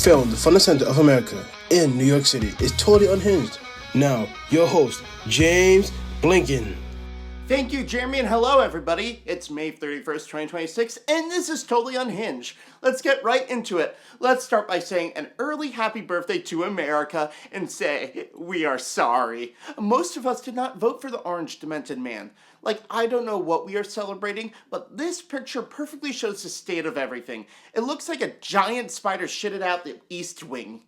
Filmed from the center of America in New York City, is Totally Unhinged. Now, your host, James Blinken. Thank you, Jeremy, and hello, everybody. It's May 31st, 2026, and this is Totally Unhinged. Let's get right into it. Let's start by saying an early happy birthday to America and say, we are sorry. Most of us did not vote for the orange demented man. I don't know what we are celebrating, but this picture perfectly shows the state of everything. It looks like a giant spider shitted out the East Wing.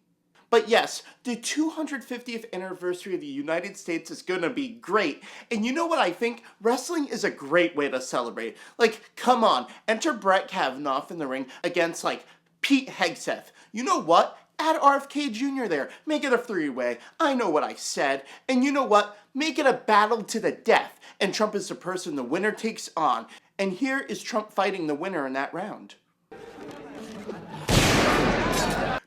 But yes, the 250th anniversary of the United States is gonna be great. And you know what I think? Wrestling is a great way to celebrate. Come on, enter Brett Kavanaugh in the ring against, Pete Hegseth. You know what? Add RFK Jr. there. Make it a three-way. I know what I said. And you know what? Make it a battle to the death. And Trump is the person the winner takes on. And here is Trump fighting the winner in that round.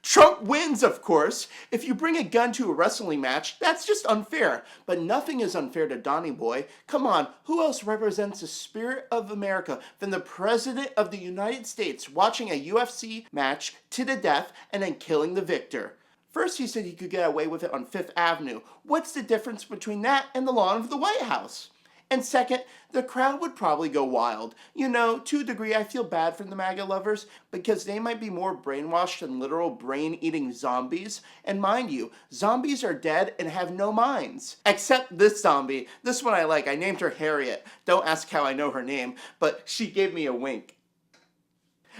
Trump wins, of course. If you bring a gun to a wrestling match, that's just unfair. But nothing is unfair to Donny Boy. Come on, who else represents the spirit of America than the President of the United States watching a UFC match to the death and then killing the victor? First, he said he could get away with it on Fifth Avenue. What's the difference between that and the lawn of the White House? And second, the crowd would probably go wild. To a degree, I feel bad for the MAGA lovers because they might be more brainwashed than literal brain-eating zombies. And mind you, zombies are dead and have no minds. Except this zombie. This one I like. I named her Harriet. Don't ask how I know her name, but she gave me a wink.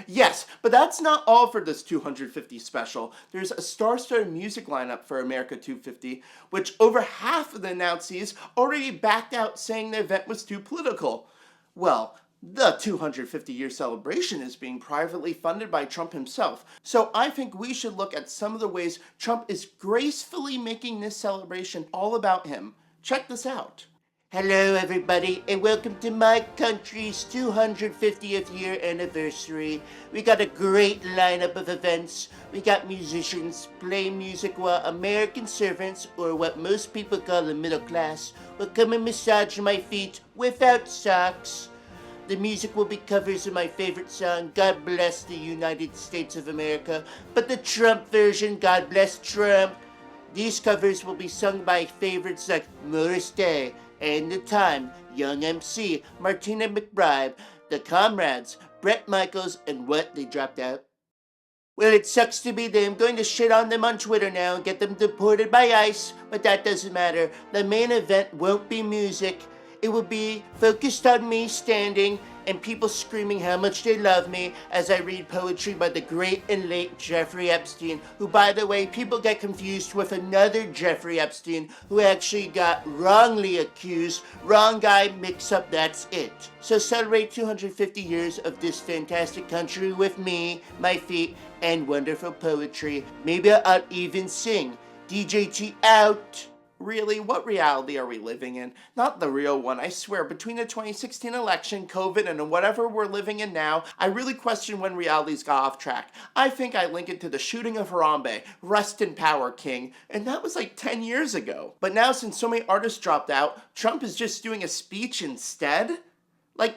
Yes, but that's not all for this 250 special. There's a star-studded music lineup for America 250, which over half of the announcees already backed out saying the event was too political. Well, the 250-year celebration is being privately funded by Trump himself, so I think we should look at some of the ways Trump is gracefully making this celebration all about him. Check this out. Hello everybody, and welcome to my country's 250th year anniversary. We got a great lineup of events. We got musicians playing music while American servants, or what most people call the middle class, will come and massage my feet without socks. The music will be covers of my favorite song, God Bless the United States of America, but the Trump version, God Bless Trump. These covers will be sung by favorites like Morris Day, and The Time, Young MC, Martina McBride, The Comrades, Bret Michaels, and what, they dropped out? Well, it sucks to be them. Going to shit on them on Twitter now and get them deported by ICE, but that doesn't matter. The main event won't be music. It will be focused on me standing and people screaming how much they love me as I read poetry by the great and late Jeffrey Epstein, who, by the way, people get confused with another Jeffrey Epstein who actually got wrongly accused. Wrong guy, mix up, that's it. So celebrate 250 years of this fantastic country with me, my feet, and wonderful poetry. Maybe I'll even sing. DJT out. Really, what reality are we living in? Not the real one, I swear. Between the 2016 election, COVID, and whatever we're living in now, I really question when reality's got off track. I think I link it to the shooting of Harambe, rest in power, king, and that was 10 years ago. But now, since so many artists dropped out, Trump is just doing a speech instead?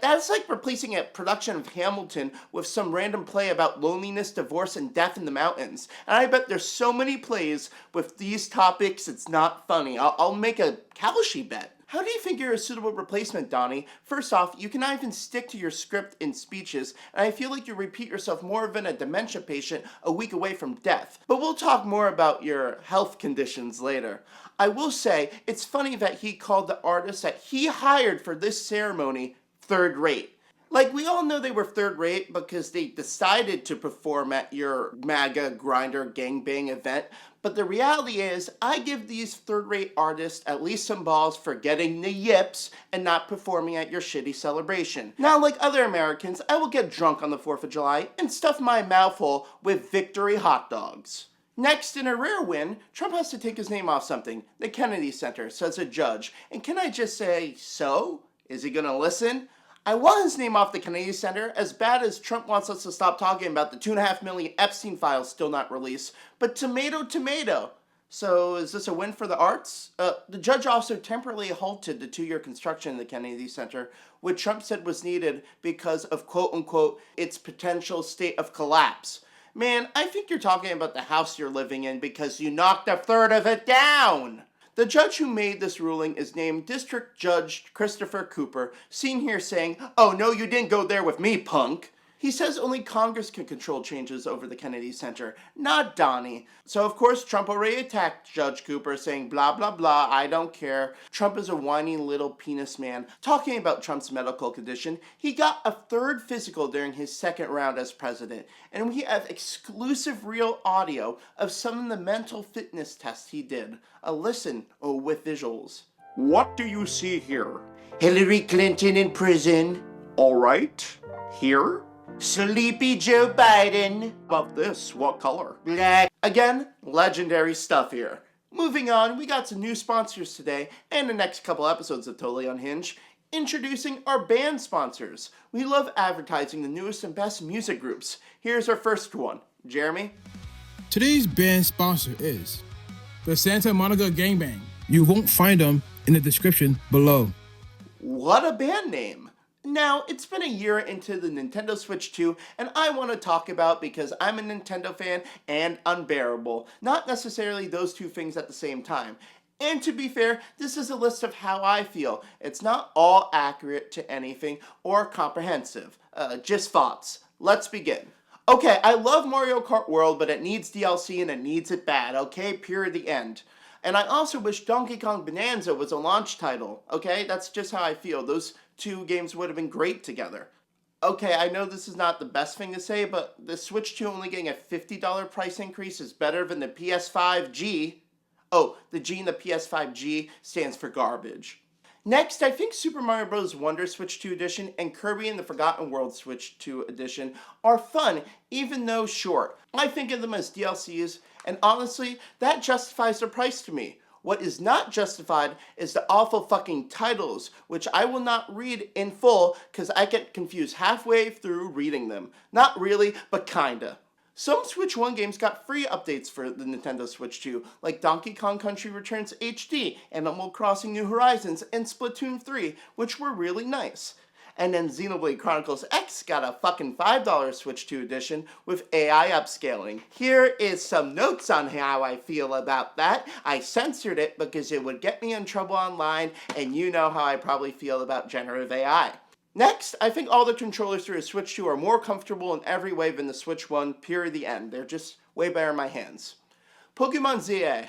That's like replacing a production of Hamilton with some random play about loneliness, divorce, and death in the mountains. And I bet there's so many plays with these topics, it's not funny. I'll make a Kalshi bet. How do you think you're a suitable replacement, Donnie? First off, you cannot even stick to your script in speeches, and I feel like you repeat yourself more than a dementia patient a week away from death. But we'll talk more about your health conditions later. I will say, it's funny that he called the artists that he hired for this ceremony third rate. We all know they were third rate because they decided to perform at your MAGA grinder gangbang event, but the reality is, I give these third-rate artists at least some balls for getting the yips and not performing at your shitty celebration. Now, like other Americans, I will get drunk on the 4th of July and stuff my mouth full with victory hot dogs. Next, in a rare win, Trump has to take his name off something. The Kennedy Center, says a judge. And can I just say, so? Is he gonna listen? I want his name off the Kennedy Center, as bad as Trump wants us to stop talking about the 2.5 million Epstein files still not released. But tomato, tomato. So is this a win for the arts? The judge also temporarily halted the 2-year construction of the Kennedy Center, which Trump said was needed because of, quote-unquote, its potential state of collapse. Man, I think you're talking about the house you're living in because you knocked a third of it down. The judge who made this ruling is named District Judge Christopher Cooper, seen here saying, "Oh no, you didn't go there with me, punk." He says only Congress can control changes over the Kennedy Center, not Donnie. So of course Trump already attacked Judge Cooper saying blah blah blah, I don't care. Trump is a whiny little penis man. Talking about Trump's medical condition, he got a third physical during his second round as president. And we have exclusive real audio of some of the mental fitness tests he did. A listen with visuals. What do you see here? Hillary Clinton in prison. All right. Here? Sleepy Joe Biden. About this, what color? Black. Again, legendary stuff here. Moving on, we got some new sponsors today and the next couple episodes of Totally Unhinged. Introducing our band sponsors. We love advertising the newest and best music groups. Here's our first one. Jeremy? Today's band sponsor is the Santa Monica Gangbang. You won't find them in the description below. What a band name! Now, it's been a year into the Nintendo Switch 2, and I want to talk about because I'm a Nintendo fan and unbearable. Not necessarily those two things at the same time. And to be fair, this is a list of how I feel. It's not all accurate to anything or comprehensive. Just thoughts. Let's begin. Okay, I love Mario Kart World, but it needs DLC and it needs it bad, okay? Period, the end. And I also wish Donkey Kong Bonanza was a launch title, okay? That's just how I feel. Those two games would have been great together. Okay, I know this is not the best thing to say, but the Switch 2 only getting a $50 price increase is better than the PS5G. Oh, the G in the PS5G stands for garbage. Next, I think Super Mario Bros. Wonder Switch 2 Edition and Kirby and the Forgotten World Switch 2 Edition are fun, even though short. I think of them as DLCs, and honestly, that justifies their price to me. What is not justified is the awful fucking titles, which I will not read in full because I get confused halfway through reading them. Not really, but kinda. Some Switch 1 games got free updates for the Nintendo Switch 2, like Donkey Kong Country Returns HD, Animal Crossing New Horizons, and Splatoon 3, which were really nice. And then Xenoblade Chronicles X got a fucking $5 Switch 2 edition with AI upscaling. Here is some notes on how I feel about that. I censored it because it would get me in trouble online, and you know how I probably feel about generative AI. Next, I think all the controllers for the Switch 2 are more comfortable in every way than the Switch 1, period, the end. They're just way better in my hands. Pokemon ZA.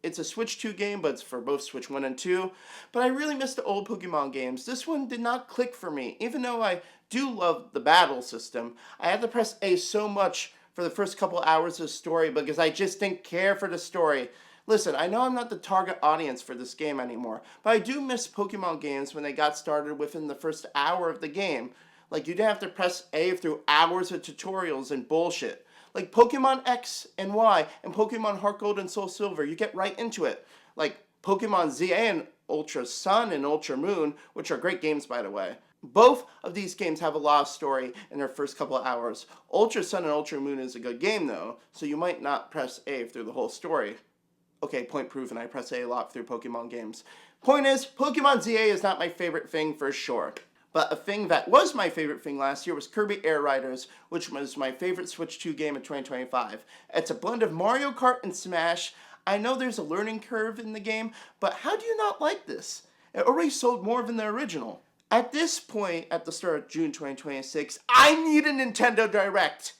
It's a Switch 2 game, but it's for both Switch 1 and 2. But I really miss the old Pokemon games. This one did not click for me. Even though I do love the battle system, I had to press A so much for the first couple hours of the story because I just didn't care for the story. Listen, I know I'm not the target audience for this game anymore, but I do miss Pokemon games when they got started within the first hour of the game. Like, you didn't have to press A through hours of tutorials and bullshit. Like Pokemon X and Y and Pokemon Heart Gold and Soul Silver, you get right into it. Like Pokemon ZA and Ultra Sun and Ultra Moon, which are great games by the way. Both of these games have a lot of story in their first couple of hours. Ultra Sun and Ultra Moon is a good game though, so you might not press A through the whole story. Okay, point proven, I press A lot through Pokemon games. Point is, Pokemon ZA is not my favorite thing for sure. But a thing that was my favorite thing last year was Kirby Air Riders, which was my favorite Switch 2 game of 2025. It's a blend of Mario Kart and Smash. I know there's a learning curve in the game, but how do you not like this? It already sold more than the original. At this point, at the start of June 2026, I need a Nintendo Direct!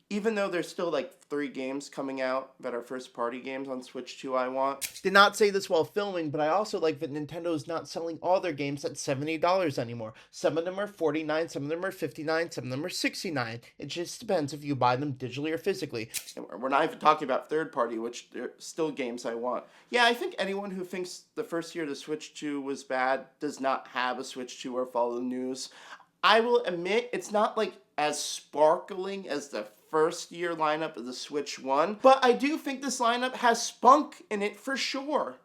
Even though there's still like 3 games coming out that are first party games on Switch 2 I want. Did not say this while filming, but I also like that Nintendo's not selling all their games at $70 anymore. Some of them are $49, some of them are $59, some of them are $69. It just depends if you buy them digitally or physically. And we're not even talking about third party, which are still games I want. Yeah, I think anyone who thinks the first year the Switch 2 was bad does not have a Switch 2 or follow the news. I will admit it's not like as sparkling as the first year lineup of the Switch 1, but I do think this lineup has spunk in it for sure.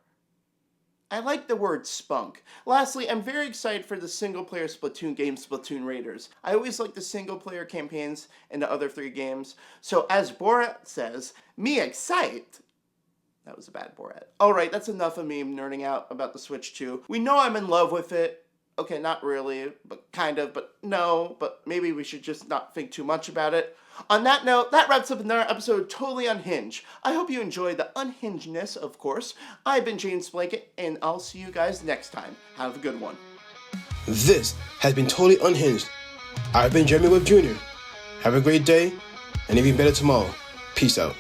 I like the word spunk. Lastly, I'm very excited for the single-player Splatoon game, Splatoon Raiders. I always like the single-player campaigns in the other 3 games, so as Borat says, me excite. That was a bad Borat. Alright, that's enough of me nerding out about the Switch 2. We know I'm in love with it. Okay, not really, but kind of, but no, but maybe we should just not think too much about it. On that note, that wraps up another episode of Totally Unhinged. I hope you enjoyed the unhingedness, of course. I've been James Blanket, and I'll see you guys next time. Have a good one. This has been Totally Unhinged. I've been Jeremy Webb Jr. Have a great day, and even better tomorrow. Peace out.